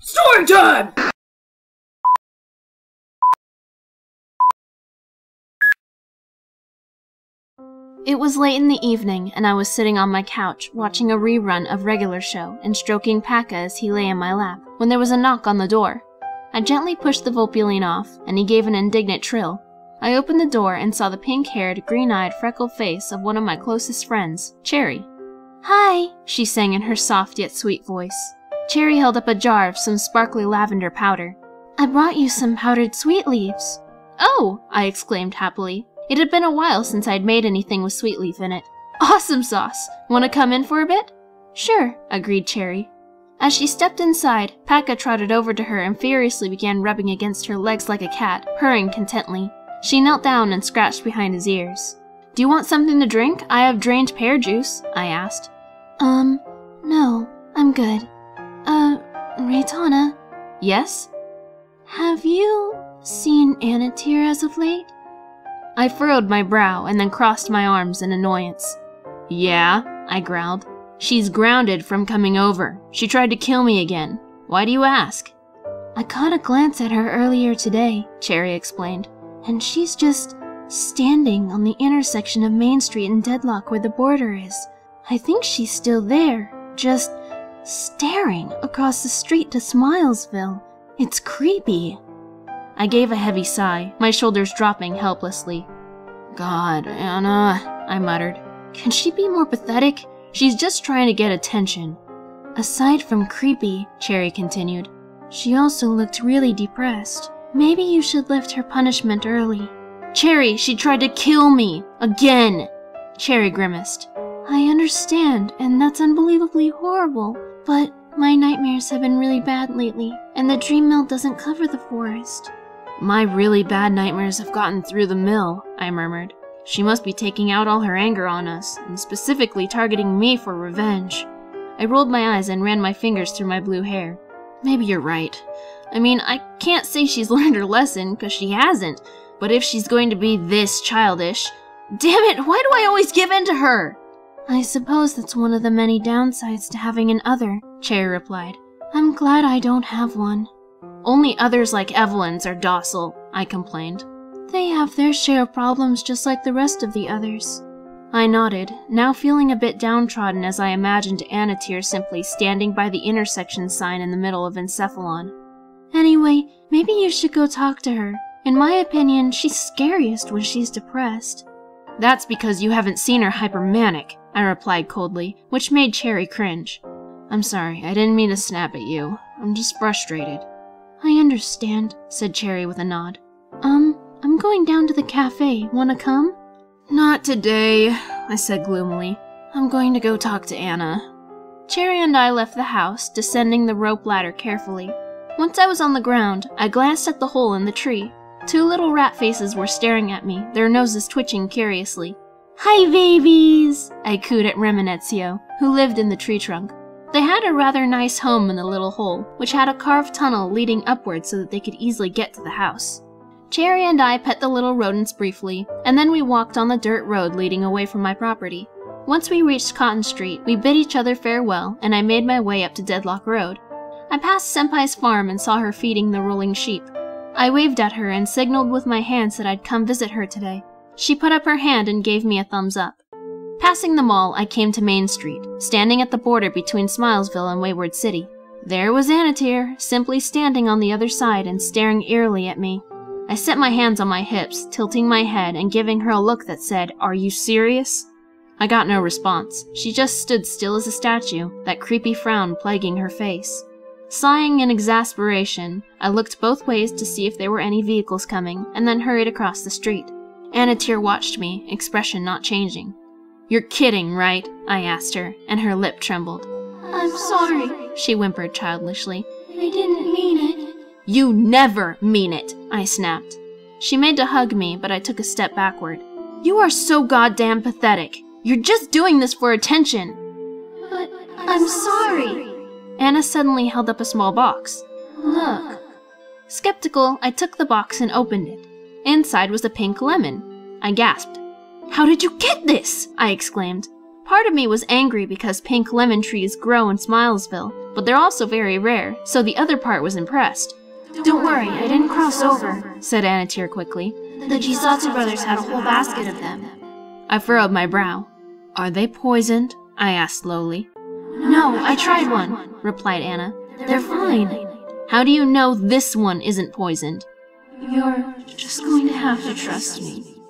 Story time! It was late in the evening, and I was sitting on my couch, watching a rerun of Regular Show and stroking Paka as he lay in my lap, when there was a knock on the door. I gently pushed the Volpillion off, and he gave an indignant trill. I opened the door and saw the pink-haired, green-eyed, freckled face of one of my closest friends, Cherry. "Hi," she sang in her soft yet sweet voice. Cherry held up a jar of some sparkly lavender powder. "I brought you some powdered sweet leaves." "Oh!" I exclaimed happily. It had been a while since I'd made anything with sweet leaf in it. "Awesome sauce! Wanna come in for a bit?" "Sure," agreed Cherry. As she stepped inside, Paka trotted over to her and furiously began rubbing against her legs like a cat, purring contently. She knelt down and scratched behind his ears. "Do you want something to drink? I have drained pear juice," I asked. No, I'm good. Reitanna?" "Yes?" "Have you seen Anatir as of late?" I furrowed my brow and then crossed my arms in annoyance. "Yeah," I growled. "She's grounded from coming over. She tried to kill me again. Why do you ask?" "I caught a glance at her earlier today," Cherry explained, "and she's just standing on the intersection of Main Street and Deadlock where the border is. I think she's still there, just staring across the street to Smilesville. It's creepy." I gave a heavy sigh, my shoulders dropping helplessly. "God, Anna," I muttered. "Can she be more pathetic? She's just trying to get attention." "Aside from creepy," Cherry continued, "she also looked really depressed. Maybe you should lift her punishment early." "Cherry, she tried to kill me! Again!" Cherry grimaced. "I understand, and that's unbelievably horrible, but my nightmares have been really bad lately, and the dream mill doesn't cover the forest." "My really bad nightmares have gotten through the mill," I murmured. "She must be taking out all her anger on us, and specifically targeting me for revenge." I rolled my eyes and ran my fingers through my blue hair. "Maybe you're right. I mean, I can't say she's learned her lesson, 'cause she hasn't, but if she's going to be this childish... Damn it, why do I always give in to her?" "I suppose that's one of the many downsides to having an other," Cherry replied. "I'm glad I don't have one." "Only others like Evelyn's are docile," I complained. "They have their share of problems just like the rest of the others." I nodded, now feeling a bit downtrodden as I imagined Anatir simply standing by the intersection sign in the middle of Encephalon. "Anyway, maybe you should go talk to her. In my opinion, she's scariest when she's depressed." "That's because you haven't seen her hypermanic," I replied coldly, which made Cherry cringe. "I'm sorry, I didn't mean to snap at you. I'm just frustrated." "I understand," said Cherry with a nod. I'm going down to the cafe. Wanna come?" "Not today," I said gloomily. "I'm going to go talk to Anna." Cherry and I left the house, descending the rope ladder carefully. Once I was on the ground, I glanced at the hole in the tree. Two little rat faces were staring at me, their noses twitching curiously. "Hi, babies!" I cooed at Rem and Ezio, who lived in the tree trunk. They had a rather nice home in the little hole, which had a carved tunnel leading upward so that they could easily get to the house. Cherry and I pet the little rodents briefly, and then we walked on the dirt road leading away from my property. Once we reached Cotton Street, we bid each other farewell, and I made my way up to Deadlock Road. I passed Senpai's farm and saw her feeding the rolling sheep. I waved at her and signaled with my hands that I'd come visit her today. She put up her hand and gave me a thumbs up. Passing the mall, I came to Main Street, standing at the border between Smilesville and Wayward City. There was Anatir, simply standing on the other side and staring eerily at me. I set my hands on my hips, tilting my head and giving her a look that said, "Are you serious?" I got no response. She just stood still as a statue, that creepy frown plaguing her face. Sighing in exasperation, I looked both ways to see if there were any vehicles coming, and then hurried across the street. Anatir watched me, expression not changing. "You're kidding, right?" I asked her, and her lip trembled. "I'm sorry," she whimpered childishly. "I didn't mean it." "You never mean it," I snapped. She made to hug me, but I took a step backward. "You are so goddamn pathetic. You're just doing this for attention." "But I'm sorry." Anna suddenly held up a small box. "Look." Skeptical, I took the box and opened it. Inside was a pink lemon. I gasped. "How did you get this?" I exclaimed. Part of me was angry because pink lemon trees grow in Smilesville, but they're also very rare, so the other part was impressed. Don't worry, I didn't cross over, said Anatir quickly. The Jisatsu brothers had a whole basket of them. I furrowed my brow. Are they poisoned? I asked slowly. No, I tried one, replied Anna. They're fine. How do you know this one isn't poisoned? You're just going to have to trust me.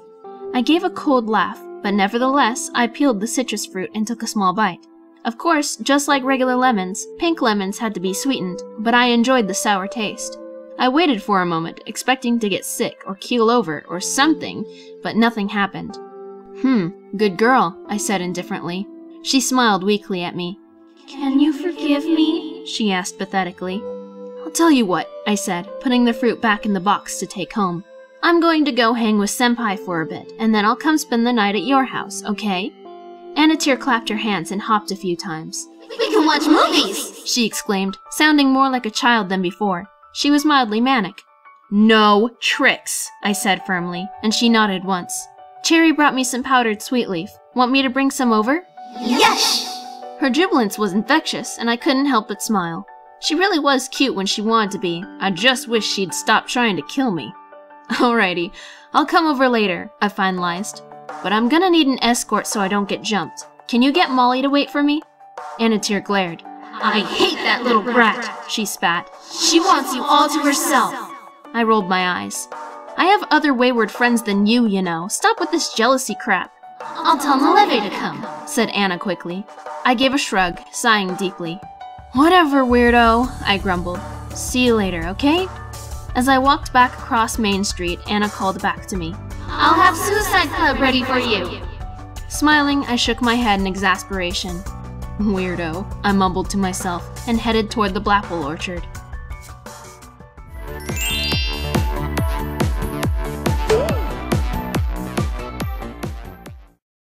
I gave a cold laugh, but nevertheless, I peeled the citrus fruit and took a small bite. Of course, just like regular lemons, pink lemons had to be sweetened, but I enjoyed the sour taste. I waited for a moment, expecting to get sick or keel over or something, but nothing happened. Good girl, I said indifferently. She smiled weakly at me. Can you forgive me? She asked pathetically. I'll tell you what, I said, putting the fruit back in the box to take home. I'm going to go hang with Senpai for a bit, and then I'll come spend the night at your house, okay? Anatir clapped her hands and hopped a few times. We can watch movies! She exclaimed, sounding more like a child than before. She was mildly manic. No tricks, I said firmly, and she nodded once. Cherry brought me some powdered sweet leaf. Want me to bring some over? Yes! Her jubilance was infectious, and I couldn't help but smile. She really was cute when she wanted to be. I just wish she'd stop trying to kill me. Alrighty, I'll come over later, I finalized. But I'm gonna need an escort so I don't get jumped. Can you get Molly to wait for me? Anatir glared. I hate that little brat, she spat. She wants you all to herself. I rolled my eyes. I have other wayward friends than you know. Stop with this jealousy crap. I'll tell Maleve to come, said Anna quickly. I gave a shrug, sighing deeply. Whatever, weirdo, I grumbled. See you later, okay? As I walked back across Main Street, Anna called back to me. I'll have Suicide Club ready for you. Smiling, I shook my head in exasperation. Weirdo, I mumbled to myself and headed toward the Blapple Orchard.